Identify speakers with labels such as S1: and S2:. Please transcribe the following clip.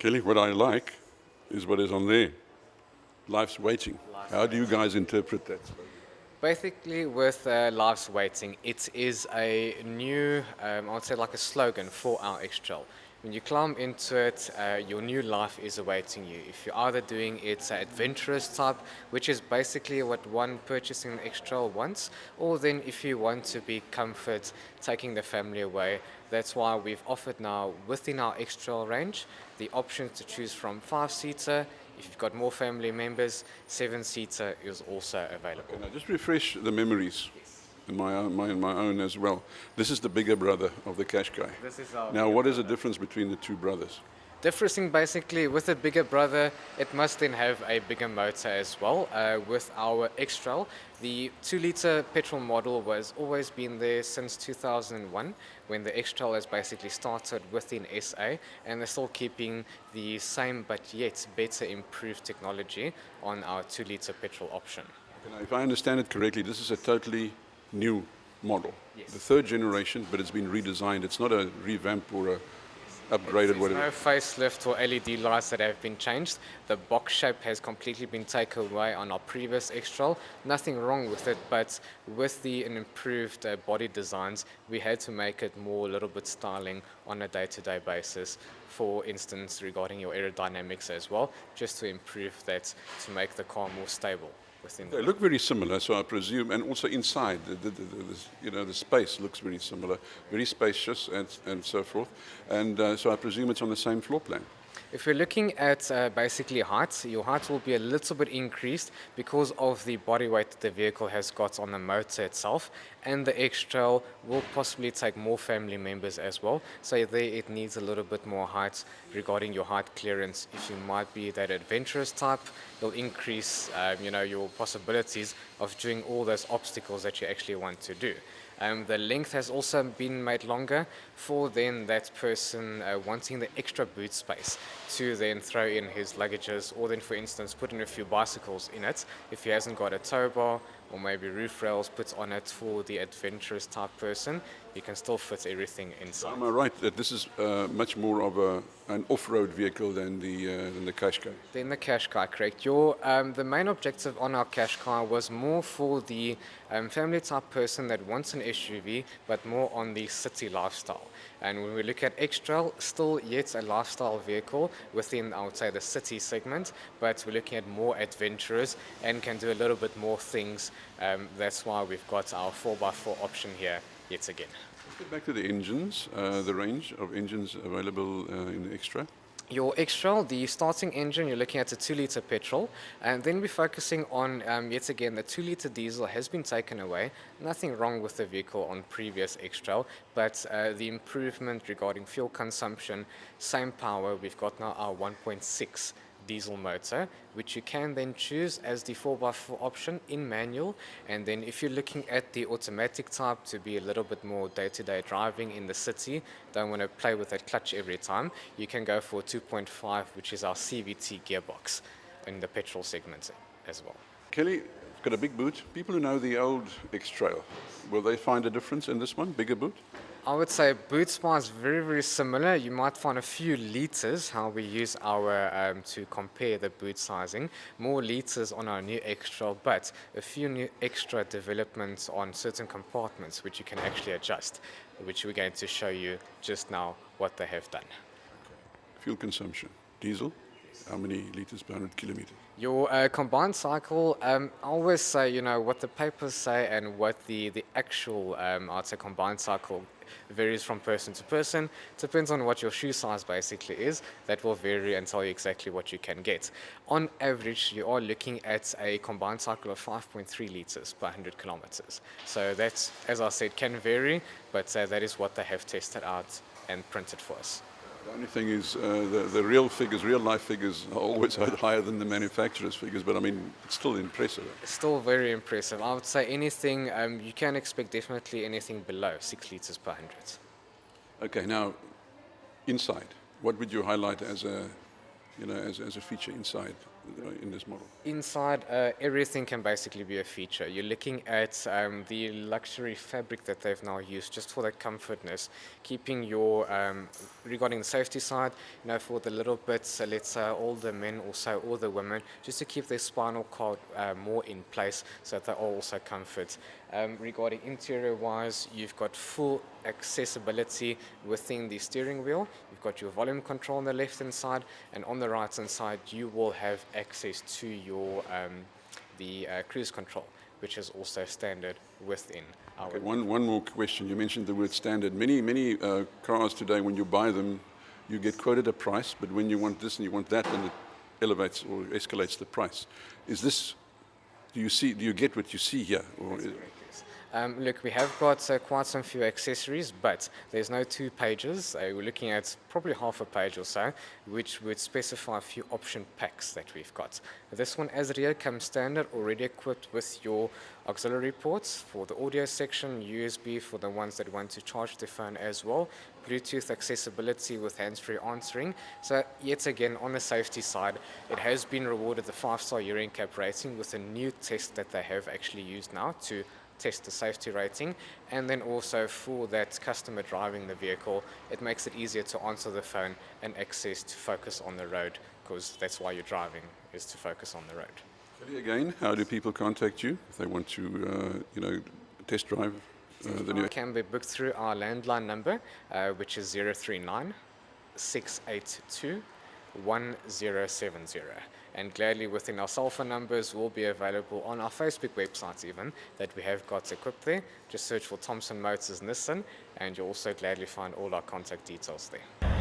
S1: Kelly, what I like is what is on there. Life's waiting. How do you guys interpret that?
S2: Basically, with Life's Waiting, it is a new, I would say, like a slogan for our X-Trail. When you climb into it, your new life is awaiting you. If you're either doing it adventurous type, which is basically what one purchasing an X-Trail wants, or then if you want to be comfort, taking the family away, that's why we've offered now within our X-Trail range the option to choose from 5-seater. If you've got more family members, 7-seater is also available.
S1: Okay, now just refresh the memories in my own as well. This is the bigger brother of the Qashqai.
S2: This is our
S1: Now,
S2: bigger
S1: what is the
S2: brother.
S1: difference between the two brothers?
S2: Differencing basically with a bigger brother, it must then have a bigger motor as well. With our X-Trail, the 2-liter petrol model was always been there since 2001 when the X-Trail has basically started within SA, and they're still keeping the same but yet better improved technology on our 2-liter petrol option.
S1: Okay, now, if I understand it correctly, this is a totally new model.
S2: Yes.
S1: The third generation, but it's been redesigned. It's not a revamp or a upgraded
S2: There's
S1: whatever.
S2: no facelift or LED lights that have been changed. The box shape has completely been taken away on our previous X-Trail. Nothing wrong with it, but with the improved body designs, we had to make it more a little bit styling on a day-to-day basis. For instance, regarding your aerodynamics as well, just to improve that, to make the car more stable within
S1: They
S2: the
S1: look very similar, so I presume, and also inside, the space looks very similar, very spacious and so forth. And so I presume it's on the same floor plan.
S2: If you're looking at basically height, your height will be a little bit increased because of the body weight that the vehicle has got on the motor itself, and the X-Trail will possibly take more family members as well. So there it needs a little bit more height regarding your height clearance. If you might be that adventurous type, it'll increase your possibilities of doing all those obstacles that you actually want to do. The length has also been made longer for then that person wanting the extra boot space to then throw in his luggages, or then, for instance, put in a few bicycles in it if he hasn't got a tow bar or maybe roof rails put on it. For the adventurous type person, you can still fit everything inside.
S1: Am I right that this is much more of an off-road vehicle than the Qashqai?
S2: Then the Qashqai, correct. The main objective on our Qashqai was more for the family type person that wants an SUV, but more on the city lifestyle. And when we look at X-Trail, still yet a lifestyle vehicle within, I would say, the city segment, but we're looking at more adventurous and can do a little bit more things. That's why we've got our 4x4 option here yet again.
S1: Let's get back to the engines, the range of engines available in the X-Trail.
S2: Your X-Trail, the starting engine, you're looking at a 2-liter petrol, and then we're focusing on, yet again, the 2-liter diesel has been taken away. Nothing wrong with the vehicle on previous X-Trail, but the improvement regarding fuel consumption, same power, we've got now our 1.6 diesel motor, which you can then choose as the 4x4 option in manual. And then if you're looking at the automatic type to be a little bit more day-to-day driving in the city, don't want to play with that clutch every time, you can go for 2.5, which is our CVT gearbox in the petrol segment as well.
S1: Kelly, got a big boot. People who know the old X-Trail, will they find a difference in this one, bigger boot?
S2: I would say boot space is very, very similar. You might find a few liters, how we use our to compare the boot sizing. More liters on our new X-Trail, but a few new extra developments on certain compartments which you can actually adjust, which we're going to show you just now what they have done.
S1: Fuel consumption, diesel, how many liters per 100 kilometers?
S2: Your combined cycle, I always say, what the papers say and what the actual, I'd say, combined cycle varies from person to person. Depends on what your shoe size basically is. That will vary and tell you exactly what you can get. On average, you are looking at a combined cycle of 5.3 liters per 100 kilometers. So that's, as I said, can vary, but that is what they have tested out and printed for us.
S1: The only thing is the real figures, real life figures are always higher than the manufacturer's figures, but I mean, it's still impressive.
S2: Still very impressive. I would say anything, you can expect definitely anything below 6 liters per 100.
S1: Okay, now, inside, what would you highlight as a, as a feature inside in this model?
S2: Inside, everything can basically be a feature. You're looking at the luxury fabric that they've now used just for the comfortness, keeping your, regarding the safety side, for the little bits, let's say older men also, or the women, just to keep their spinal cord more in place so that they are also comfort. Regarding interior-wise, you've got full accessibility within the steering wheel. You've got your volume control on the left-hand side, and on the right-hand side, you will have access to your cruise control, which is also standard within our.
S1: Okay, one more question. You mentioned the word standard. Many cars today, when you buy them, you get quoted a price, but when you want this and you want that, then it elevates or escalates the price. Is this? Do you get what you see here? Or
S2: Look, we have got quite some few accessories, but there's no 2 pages. We're looking at probably half a page or so, which would specify a few option packs that we've got. This one, as rear, comes standard, already equipped with your auxiliary ports for the audio section, USB for the ones that want to charge the phone as well, Bluetooth accessibility with hands-free answering. So yet again, on the safety side, it has been rewarded the 5-star Euro NCAP rating with a new test that they have actually used now to test the safety rating, and then also for that customer driving the vehicle, it makes it easier to answer the phone and access to focus on the road, because that's why you're driving, is to focus on the road.
S1: Tell me again, how do people contact you if they want to, test drive the new?
S2: It can be booked through our landline number, which is 039 682 1070. And gladly within our cell phone numbers will be available on our Facebook website even, that we have got equipped there. Just search for Thompson Motors Nissan, and you'll also gladly find all our contact details there.